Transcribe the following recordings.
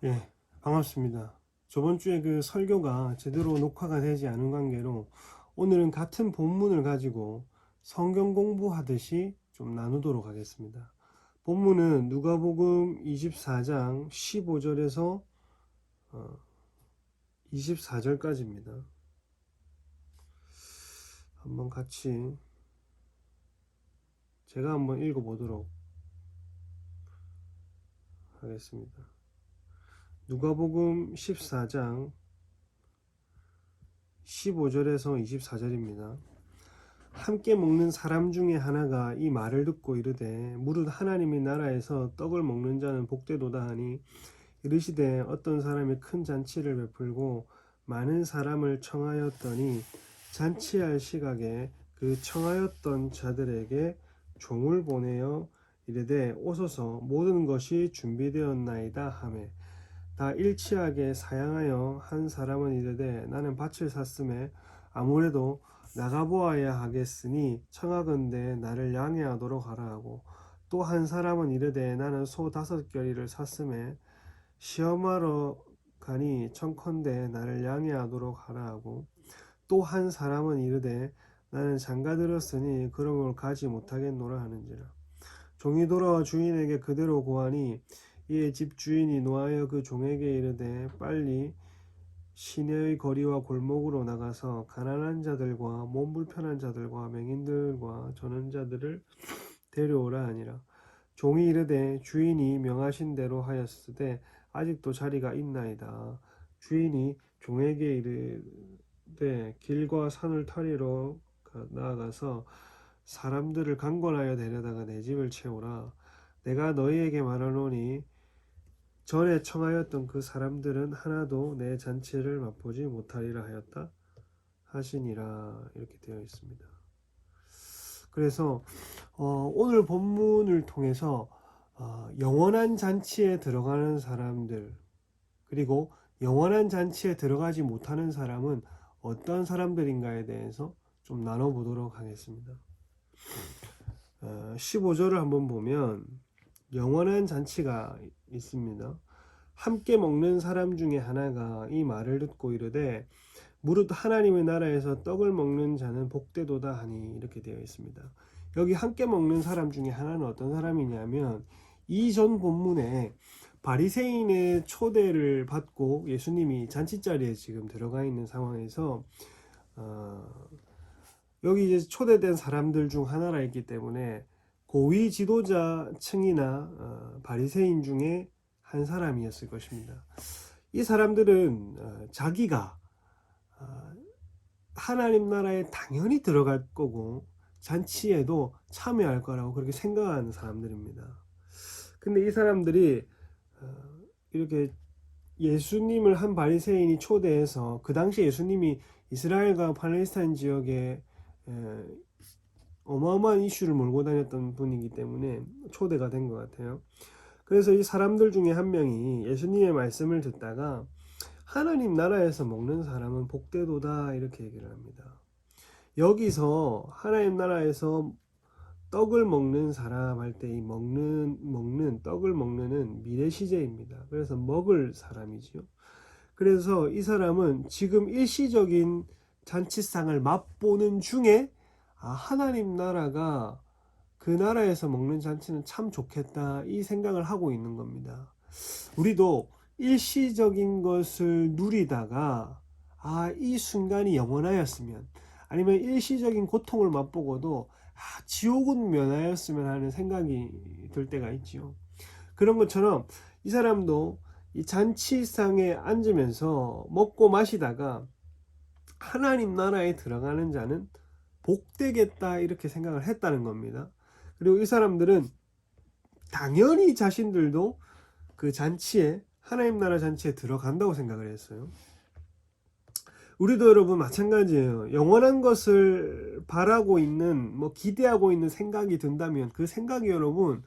예, 반갑습니다. 저번 주에 그 설교가 제대로 녹화가 되지 않은 관계로 오늘은 같은 본문을 가지고 성경 공부하듯이 좀 나누도록 하겠습니다. 본문은 누가복음 24장 15절에서 24절까지입니다. 한번 같이 제가 한번 읽어보도록 하겠습니다. 누가복음 14장 15절에서 24절입니다. 함께 먹는 사람 중에 하나가 이 말을 듣고 이르되 무릇 하나님의 나라에서 떡을 먹는 자는 복되도다 하니 이르시되 어떤 사람이 큰 잔치를 베풀고 많은 사람을 청하였더니 잔치할 시각에 그 청하였던 자들에게 종을 보내어 이르되 오소서 모든 것이 준비되었나이다 하매 다 일치하게 사양하여 한 사람은 이르되 나는 밭을 샀음에 아무래도 나가보아야 하겠으니 청하건대 나를 양해하도록 하라 하고 또 한 사람은 이르되 나는 소 5겨리를 샀음에 시험하러 가니 청컨대 나를 양해하도록 하라 하고 또 한 사람은 이르되 나는 장가들었으니 그러므로 가지 못하겠노라 하는지라. 종이 돌아와 주인에게 그대로 고하니 이에 집주인이 노하여 그 종에게 이르되 빨리 시내의 거리와 골목으로 나가서 가난한 자들과 몸 불편한 자들과 맹인들과 전원자들을 데려오라 하니라. 종이 이르되 주인이 명하신 대로 하였으되 아직도 자리가 있나이다. 주인이 종에게 이르되 길과 산을 타리러 나아가서 사람들을 강권하여 데려다가 내 집을 채우라. 내가 너희에게 말하노니 전에 청하였던 그 사람들은 하나도 내 잔치를 맛보지 못하리라 하였다 하시니라. 이렇게 되어 있습니다. 그래서 오늘 본문을 통해서 영원한 잔치에 들어가는 사람들 그리고 영원한 잔치에 들어가지 못하는 사람은 어떤 사람들인가에 대해서 좀 나눠보도록 하겠습니다. 15절을 한번 보면 영원한 잔치가 있습니다. 함께 먹는 사람 중에 하나가 이 말을 듣고 이르되 무릇 하나님의 나라에서 떡을 먹는 자는 복되도다 하니 이렇게 되어 있습니다. 여기 함께 먹는 사람 중에 하나는 어떤 사람이냐면 이전 본문에 바리새인의 초대를 받고 예수님이 잔치자리에 지금 들어가 있는 상황에서 여기 이제 초대된 사람들 중 하나라 있기 때문에 고위 지도자층이나 바리새인 중에 한 사람이었을 것입니다. 이 사람들은 자기가 하나님 나라에 당연히 들어갈 거고 잔치에도 참여할 거라고 그렇게 생각하는 사람들입니다. 근데 이 사람들이 이렇게 예수님을 한 바리새인이 초대해서 그 당시 예수님이 이스라엘과 팔레스타인 지역에 어마어마한 이슈를 몰고 다녔던 분이기 때문에 초대가 된 것 같아요. 그래서 이 사람들 중에 한 명이 예수님의 말씀을 듣다가 하나님 나라에서 먹는 사람은 복되도다 이렇게 얘기를 합니다. 여기서 하나님 나라에서 떡을 먹는 사람 할 때 이 먹는 떡을 먹는은 미래 시제입니다. 그래서 먹을 사람이지요. 그래서 이 사람은 지금 일시적인 잔치상을 맛보는 중에 하나님 나라가 그 나라에서 먹는 잔치는 참 좋겠다 이 생각을 하고 있는 겁니다. 우리도 일시적인 것을 누리다가 이 순간이 영원하였으면 아니면 일시적인 고통을 맛보고도 지옥은 면하였으면 하는 생각이 들 때가 있지요. 그런 것처럼 이 사람도 이 잔치상에 앉으면서 먹고 마시다가 하나님 나라에 들어가는 자는 복되겠다 이렇게 생각을 했다는 겁니다. 그리고 이 사람들은 당연히 자신들도 그 잔치에 하나님 나라 잔치에 들어간다고 생각을 했어요. 우리도 여러분 마찬가지예요. 영원한 것을 바라고 있는 기대하고 있는 생각이 든다면 그 생각이 여러분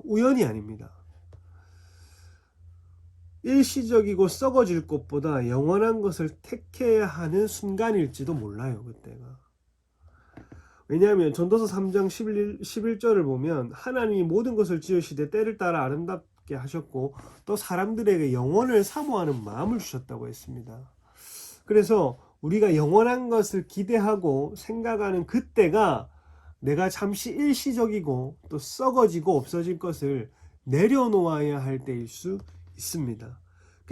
우연이 아닙니다. 일시적이고 썩어질 것보다 영원한 것을 택해야 하는 순간일지도 몰라요. 그때가. 왜냐하면 전도서 3장 11절을 보면 하나님이 모든 것을 지으시되 때를 따라 갖게 하셨고 또 사람들에게 영원을 사모하는 마음을 주셨다고 했습니다. 그래서 우리가 영원한 것을 기대하고 생각하는 그때가 내가 잠시 일시적이고 또 썩어지고 없어질 것을 내려놓아야 할 때일 수 있습니다.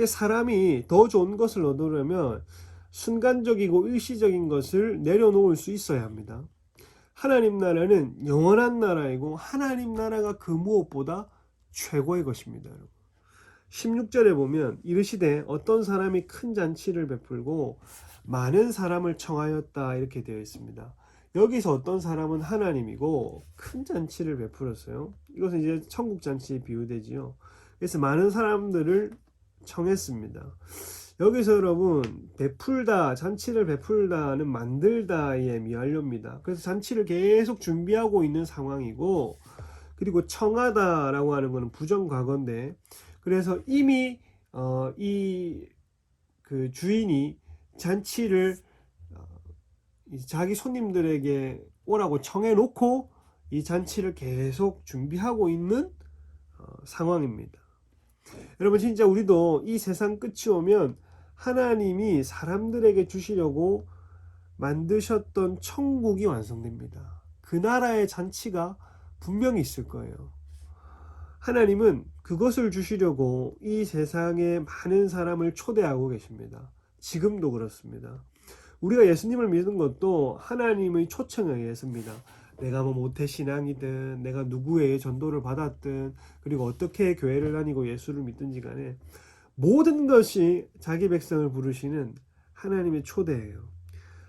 사람이 더 좋은 것을 얻으려면 순간적이고 일시적인 것을 내려놓을 수 있어야 합니다. 하나님 나라는 영원한 나라이고 하나님 나라가 그 무엇보다 최고의 것입니다. 16절에 보면 이르시되 어떤 사람이 큰 잔치를 베풀고 많은 사람을 청하였다 이렇게 되어 있습니다. 여기서 어떤 사람은 하나님이고 큰 잔치를 베풀었어요. 이것은 이제 천국 잔치에 비유되지요. 그래서 많은 사람들을 청했습니다. 여기서 여러분 베풀다, 잔치를 베풀다는 만들다의 미완료입니다. 그래서 잔치를 계속 준비하고 있는 상황이고, 그리고 청하다라고 하는 것은 부정과거인데, 그래서 이미 이 그 주인이 잔치를 자기 손님들에게 오라고 청해놓고 이 잔치를 계속 준비하고 있는 상황입니다. 여러분 진짜 우리도 이 세상 끝이 오면 하나님이 사람들에게 주시려고 만드셨던 천국이 완성됩니다. 그 나라의 잔치가 분명히 있을 거예요. 하나님은 그것을 주시려고 이 세상에 많은 사람을 초대하고 계십니다. 지금도 그렇습니다. 우리가 예수님을 믿는 것도 하나님의 초청에 의해서입니다. 내가 뭐 모태신앙이든 내가 누구의 전도를 받았든 그리고 어떻게 교회를 다니고 예수를 믿든지 간에 모든 것이 자기 백성을 부르시는 하나님의 초대예요.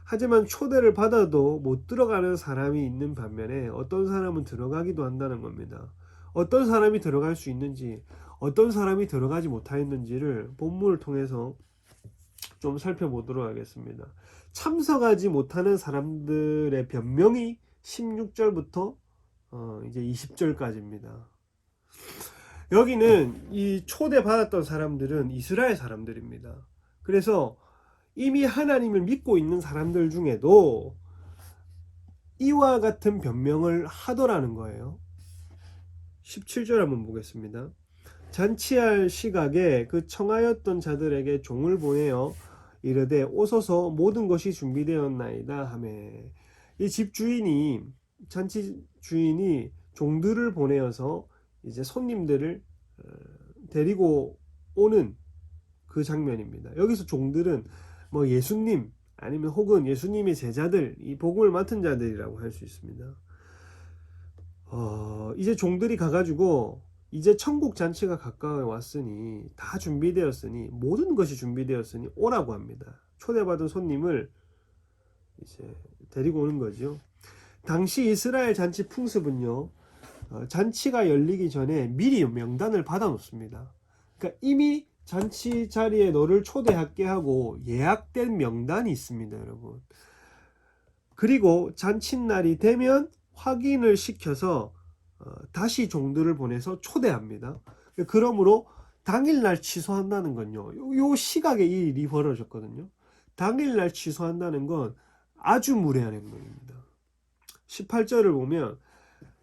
하지만 초대를 받아도 못 들어가는 사람이 있는 반면에 어떤 사람은 들어가기도 한다는 겁니다. 어떤 사람이 들어갈 수 있는지 어떤 사람이 들어가지 못하였는지를 본문을 통해서 좀 살펴보도록 하겠습니다. 참석하지 못하는 사람들의 변명이 16절부터 이제 20절까지입니다. 여기는 이 초대받았던 사람들은 이스라엘 사람들입니다. 그래서 이미 하나님을 믿고 있는 사람들 중에도 이와 같은 변명을 하더라는 거예요. 17절 한번 보겠습니다. 잔치할 시각에 그 청하였던 자들에게 종을 보내어 이르되 오소서 모든 것이 준비되었나이다 하매, 이 집주인이 잔치 주인이 종들을 보내어서 이제 손님들을 데리고 오는 그 장면입니다. 여기서 종들은 뭐 예수님 아니면 혹은 예수님의 제자들, 이 복음을 맡은 자들이라고 할 수 있습니다. 이제 종들이 가가지고 이제 천국 잔치가 가까워 왔으니 다 준비되었으니 모든 것이 준비되었으니 오라고 합니다. 초대받은 손님을 이제 데리고 오는 거죠. 당시 이스라엘 잔치 풍습은요, 잔치가 열리기 전에 미리 명단을 받아 놓습니다. 그러니까 이미 잔치 자리에 너를 초대할게 하고 예약된 명단이 있습니다, 여러분. 그리고 잔칫날이 되면 확인을 시켜서 다시 종들을 보내서 초대합니다. 그러므로 당일날 취소한다는 건요, 요 시각에 이 일이 벌어졌거든요. 당일날 취소한다는 건 아주 무례한 행동입니다. 18절을 보면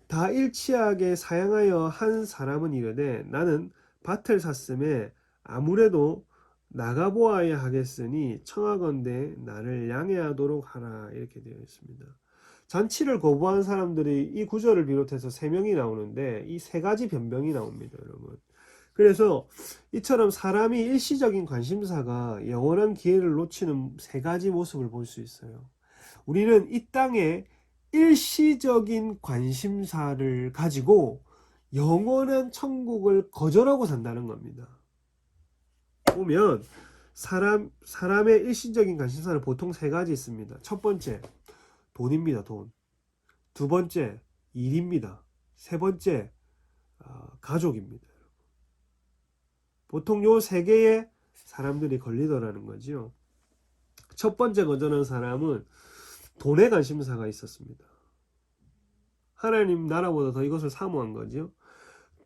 다 일치하게 사양하여 한 사람은 이르되 나는 밭을 샀음에 아무래도 나가보아야 하겠으니 청하건대 나를 양해하도록 하라 이렇게 되어 있습니다. 잔치를 거부한 사람들이 이 구절을 비롯해서 3명이 나오는데 이 3가지 변명이 나옵니다, 여러분. 그래서 이처럼 사람이 일시적인 관심사가 영원한 기회를 놓치는 3가지 모습을 볼 수 있어요. 우리는 이 땅에 일시적인 관심사를 가지고 영원한 천국을 거절하고 산다는 겁니다. 보면 사람의 일시적인 관심사는 보통 3가지 있습니다. 첫 번째, 돈입니다. 돈. 두 번째, 일입니다. 세 번째, 가족입니다. 보통 요 3개의 사람들이 걸리더라는 거죠. 첫 번째 거절한 사람은 돈에 관심사가 있었습니다. 하나님 나라보다 더 이것을 사모한 거죠.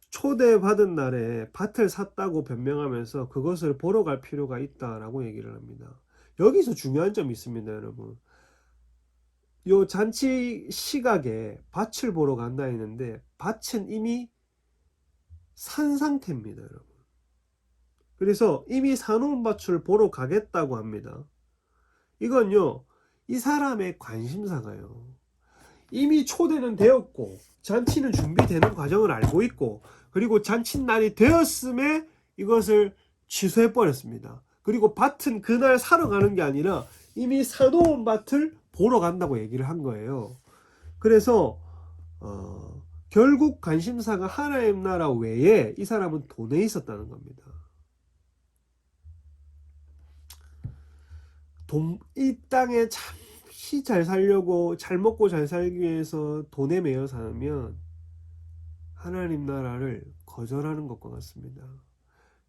초대받은 날에 밭을 샀다고 변명하면서 그것을 보러 갈 필요가 있다라고 얘기를 합니다. 여기서 중요한 점이 있습니다, 여러분. 요 잔치 시각에 밭을 보러 간다 했는데 밭은 이미 산 상태입니다, 여러분. 그래서 이미 사놓은 밭을 보러 가겠다고 합니다. 이건요, 이 사람의 관심사가요. 이미 초대는 되었고 잔치는 준비되는 과정을 알고 있고, 그리고 잔칫날이 되었음에 이것을 취소해 버렸습니다. 그리고 밭은 그날 사러 가는 게 아니라 이미 사놓은 밭을 보러 간다고 얘기를 한 거예요. 그래서 결국 관심사가 하나님 나라 외에 이 사람은 돈에 있었다는 겁니다. 이 땅에 잠시 잘 살려고, 잘 먹고 잘 살기 위해서 돈에 매여 살면 하나님 나라를 거절하는 것과 같습니다.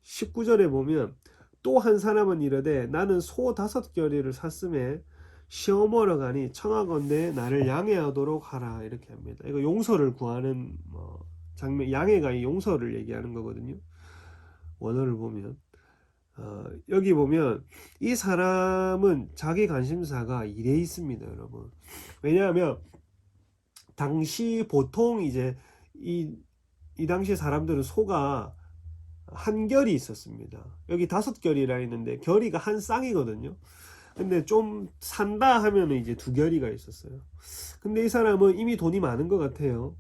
19절에 보면 또 한 사람은 이르되 나는 소 5겨리를 샀음에 시어머러 가니 청하건대 나를 양해하도록 하라, 이렇게 합니다. 이거 용서를 구하는 장면, 양해가 이 용서를 얘기하는 거거든요. 원어를 보면 여기 보면 이 사람은 자기 관심사가 일에 있습니다, 여러분. 왜냐하면 당시 보통 이제 이 당시 사람들은 소가 한 결이 있었습니다. 여기 5결이라 했는데 결이가 한 쌍이거든요. 근데 좀 산다 하면은 이제 2결이가 있었어요. 근데 이 사람은 이미 돈이 많은 것 같아요.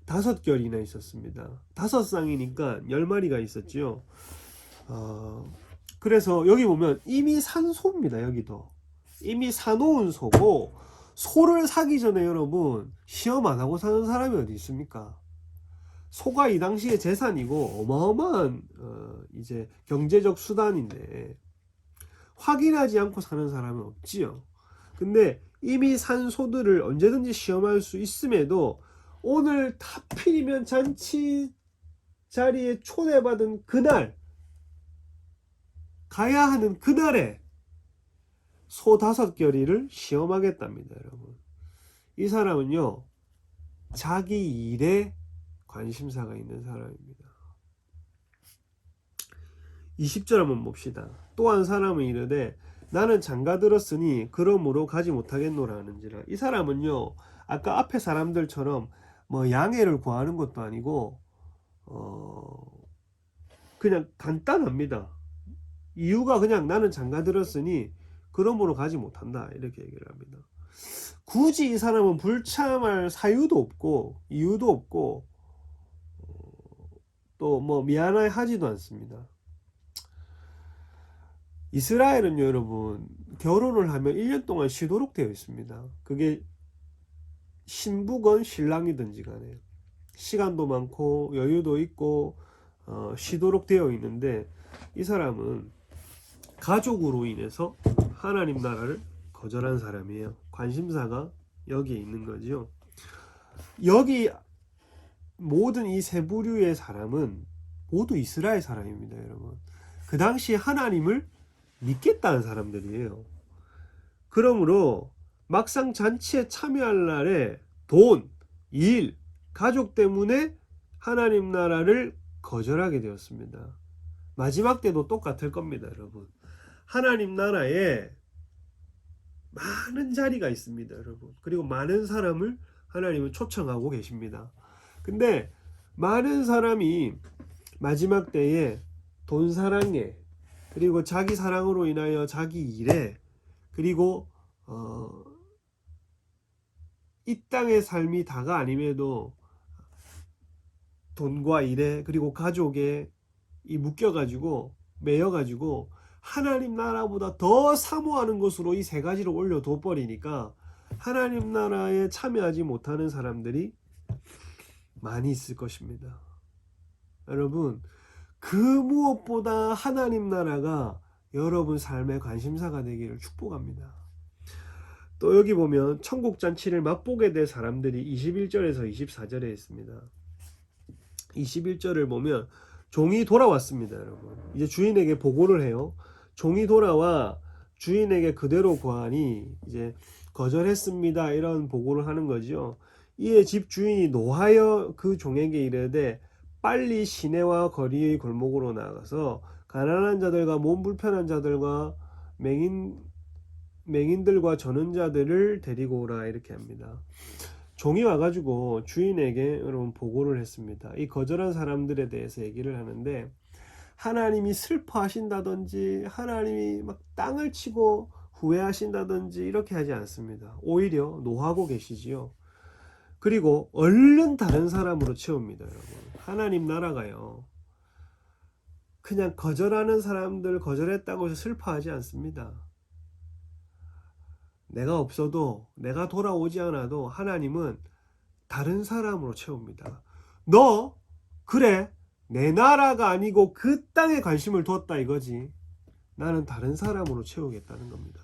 5결이나 있었습니다. 5쌍이니까 10마리가 있었죠. 그래서 여기 보면 이미 산 소입니다. 여기도 이미 사놓은 소고, 소를 사기 전에 여러분 시험 안 하고 사는 사람이 어디 있습니까? 소가 이 당시의 재산이고 어마어마한 이제 경제적 수단인데 확인하지 않고 사는 사람은 없지요. 근데 이미 산 소들을 언제든지 시험할 수 있음에도 오늘 하필이면 잔치 자리에 초대받은 그날, 가야 하는 그날에 소 5겨리를 시험하겠답니다, 여러분. 이 사람은요, 자기 일에 관심사가 있는 사람입니다. 20절 한번 봅시다. 또 한 사람은 이르되 나는 장가 들었으니 그러므로 가지 못하겠노라 하는지라. 이 사람은요, 아까 앞에 사람들처럼 뭐 양해를 구하는 것도 아니고 그냥 간단합니다. 이유가 그냥 나는 장가 들었으니 그러므로 가지 못한다, 이렇게 얘기를 합니다. 굳이 이 사람은 불참할 사유도 없고 이유도 없고 또 뭐 미안해 하지도 않습니다. 이스라엘은요, 여러분, 결혼을 하면 1년 동안 쉬도록 되어 있습니다. 그게 신부건 신랑이든지 간에 시간도 많고 여유도 있고 쉬도록 되어 있는데, 이 사람은 가족으로 인해서 하나님 나라를 거절한 사람이에요. 관심사가 여기에 있는 거죠. 여기 모든 이 세 부류의 사람은 모두 이스라엘 사람입니다, 여러분. 그 당시 하나님을 믿겠다는 사람들이에요. 그러므로 막상 잔치에 참여할 날에 돈, 일, 가족 때문에 하나님 나라를 거절하게 되었습니다. 마지막 때도 똑같을 겁니다, 여러분. 하나님 나라에 많은 자리가 있습니다, 여러분. 그리고 많은 사람을 하나님은 초청하고 계십니다. 근데 많은 사람이 마지막 때에 돈 사랑에, 그리고 자기 사랑으로 인하여 자기 일에, 그리고 이 땅의 삶이 다가 아님에도 돈과 일에, 그리고 가족에 묶여가지고 매여가지고 하나님 나라보다 더 사모하는 것으로 이 세 가지를 올려둬 버리니까 하나님 나라에 참여하지 못하는 사람들이 많이 있을 것입니다. 여러분, 그 무엇보다 하나님 나라가 여러분 삶의 관심사가 되기를 축복합니다. 또 여기 보면 천국 잔치를 맛보게 될 사람들이 21절에서 24절에 있습니다. 21절을 보면 종이 돌아왔습니다, 여러분. 이제 주인에게 보고를 해요. 종이 돌아와 주인에게 그대로 구하니 이제 거절했습니다, 이런 보고를 하는 거죠. 이에 집 주인이 노하여 그 종에게 이르되 빨리 시내와 거리의 골목으로 나가서 가난한 자들과 몸 불편한 자들과 맹인들과 저는 자들을 데리고 오라, 이렇게 합니다. 종이 와가지고 주인에게 여러분 보고를 했습니다. 이 거절한 사람들에 대해서 얘기를 하는데 하나님이 슬퍼하신다든지 하나님이 막 땅을 치고 후회하신다든지 이렇게 하지 않습니다. 오히려 노하고 계시지요. 그리고 얼른 다른 사람으로 채웁니다. 여러분. 하나님 나라가요. 그냥 거절하는 사람들 거절했다고 해서 슬퍼하지 않습니다. 내가 없어도 내가 돌아오지 않아도 하나님은 다른 사람으로 채웁니다. 너 그래 내 나라가 아니고 그 땅에 관심을 두었다 이거지. 나는 다른 사람으로 채우겠다는 겁니다.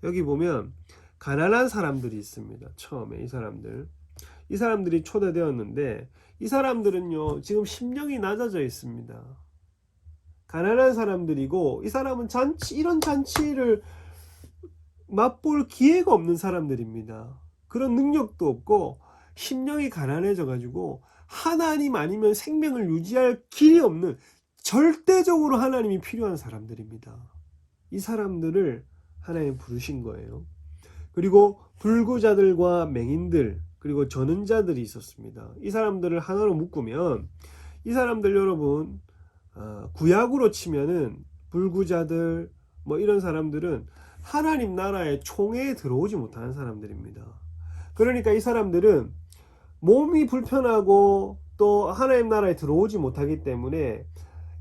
여기 보면 가난한 사람들이 있습니다. 처음에 이 사람들이 초대되었는데 이 사람들은요 지금 심령이 낮아져 있습니다. 가난한 사람들이고 이 사람은 이런 잔치를 맛볼 기회가 없는 사람들입니다. 그런 능력도 없고 심령이 가난해져 가지고 하나님 아니면 생명을 유지할 길이 없는 절대적으로 하나님이 필요한 사람들입니다. 이 사람들을 하나님 부르신 거예요. 그리고 불구자들과 맹인들 그리고 전은자들이 있었습니다. 이 사람들을 하나로 묶으면 이 사람들 여러분 구약으로 치면은 불구자들 뭐 이런 사람들은 하나님 나라의 총회에 들어오지 못하는 사람들입니다. 그러니까 이 사람들은 몸이 불편하고 또 하나님 나라에 들어오지 못하기 때문에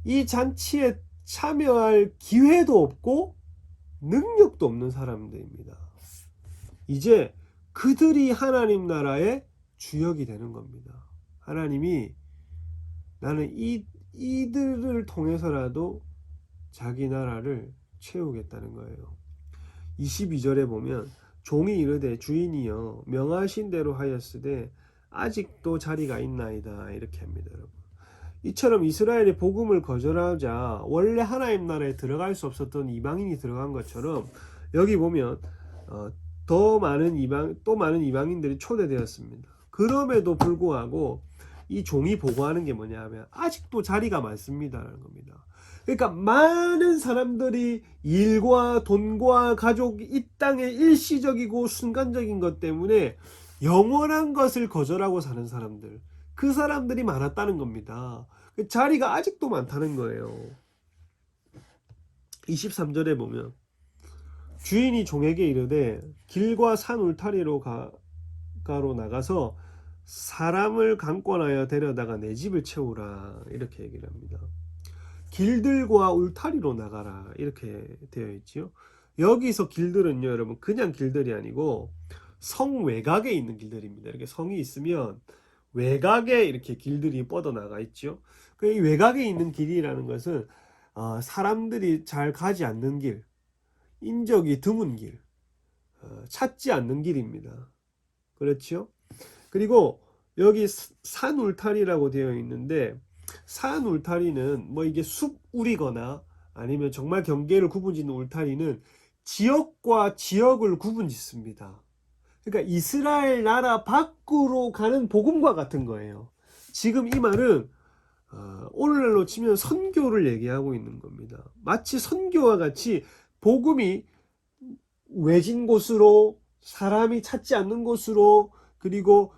이 잔치에 참여할 기회도 없고 능력도 없는 사람들입니다. 이제 그들이 하나님 나라의 주역이 되는 겁니다. 하나님이 나는 이들을 통해서라도 자기 나라를 채우겠다는 거예요. 22절에 보면 종이 이르되 주인이여 명하신 대로 하였으되 아직도 자리가 있나이다 이렇게 합니다. 여러분. 이처럼 이스라엘이 복음을 거절하자 원래 하나님 나라에 들어갈 수 없었던 이방인이 들어간 것처럼 여기 보면 또 많은 이방인들이 초대되었습니다. 그럼에도 불구하고 이 종이 보고하는 게 뭐냐 하면 아직도 자리가 많습니다라는 겁니다. 그러니까 많은 사람들이 일과 돈과 가족 이 땅의 일시적이고 순간적인 것 때문에 영원한 것을 거절하고 사는 사람들 그 사람들이 많았다는 겁니다. 자리가 아직도 많다는 거예요. 23절에 보면 주인이 종에게 이르되 길과 산 울타리로 가로 나가서 사람을 강권하여 데려다가 내 집을 채우라 이렇게 얘기를 합니다. 길들과 울타리로 나가라 이렇게 되어 있지요. 여기서 길들은요 여러분 그냥 길들이 아니고 성 외곽에 있는 길들입니다. 이렇게 성이 있으면 외곽에 이렇게 길들이 뻗어나가 있죠. 이 외곽에 있는 길이라는 것은 사람들이 잘 가지 않는 길, 인적이 드문 길, 찾지 않는 길입니다. 그렇죠? 그리고 여기 산 울타리라고 되어 있는데 산 울타리는 뭐 이게 숲울이거나 아니면 정말 경계를 구분짓는 울타리는 지역과 지역을 구분짓습니다. 그러니까 이스라엘 나라 밖으로 가는 복음과 같은 거예요. 지금 이 말은 오늘날로 치면 선교를 얘기하고 있는 겁니다. 마치 선교와 같이 복음이 외진 곳으로 사람이 찾지 않는 곳으로 그리고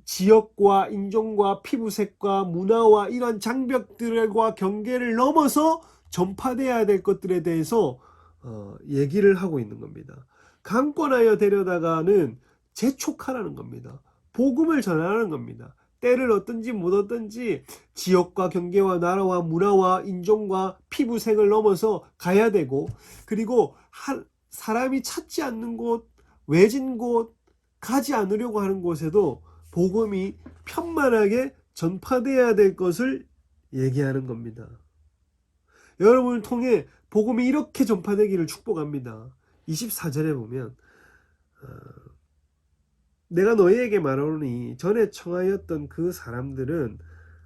지역과 인종과 피부색과 문화와 이런 장벽들과 경계를 넘어서 전파돼야 될 것들에 대해서 얘기를 하고 있는 겁니다. 강권하여 데려다가는 재촉하라는 겁니다. 복음을 전하라는 겁니다. 때를 얻든지 못 얻든지 지역과 경계와 나라와 문화와 인종과 피부색을 넘어서 가야 되고 그리고 사람이 찾지 않는 곳, 외진 곳, 가지 않으려고 하는 곳에도 복음이 편만하게 전파돼야 될 것을 얘기하는 겁니다. 여러분을 통해 복음이 이렇게 전파되기를 축복합니다. 24절에 보면 내가 너희에게 말하노니 전에 청하였던 그 사람들은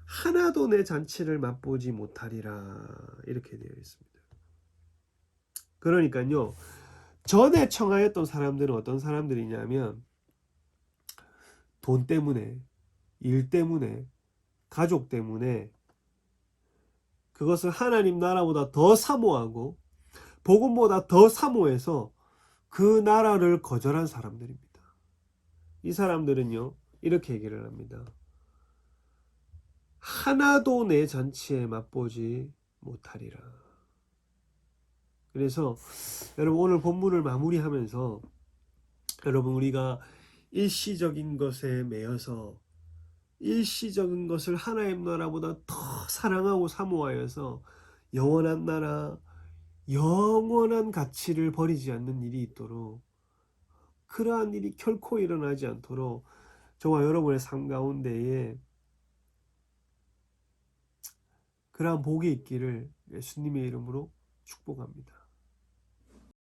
하나도 내 잔치를 맛보지 못하리라 이렇게 되어 있습니다. 그러니까요 전에 청하였던 사람들은 어떤 사람들이냐면 돈 때문에 일 때문에 가족 때문에 그것을 하나님 나라보다 더 사모하고 복음보다 더 사모해서 그 나라를 거절한 사람들입니다. 이 사람들은요 이렇게 얘기를 합니다. 하나도 내 잔치에 맛보지 못하리라. 그래서 여러분 오늘 본문을 마무리하면서 여러분 우리가 일시적인 것에 매여서 일시적인 것을 하나님 나라보다 더 사랑하고 사모하여서 영원한 나라, 영원한 가치를 버리지 않는 일이 있도록, 그러한 일이 결코 일어나지 않도록 저와 여러분의 삶 가운데에 그러한 복이 있기를 예수님의 이름으로 축복합니다.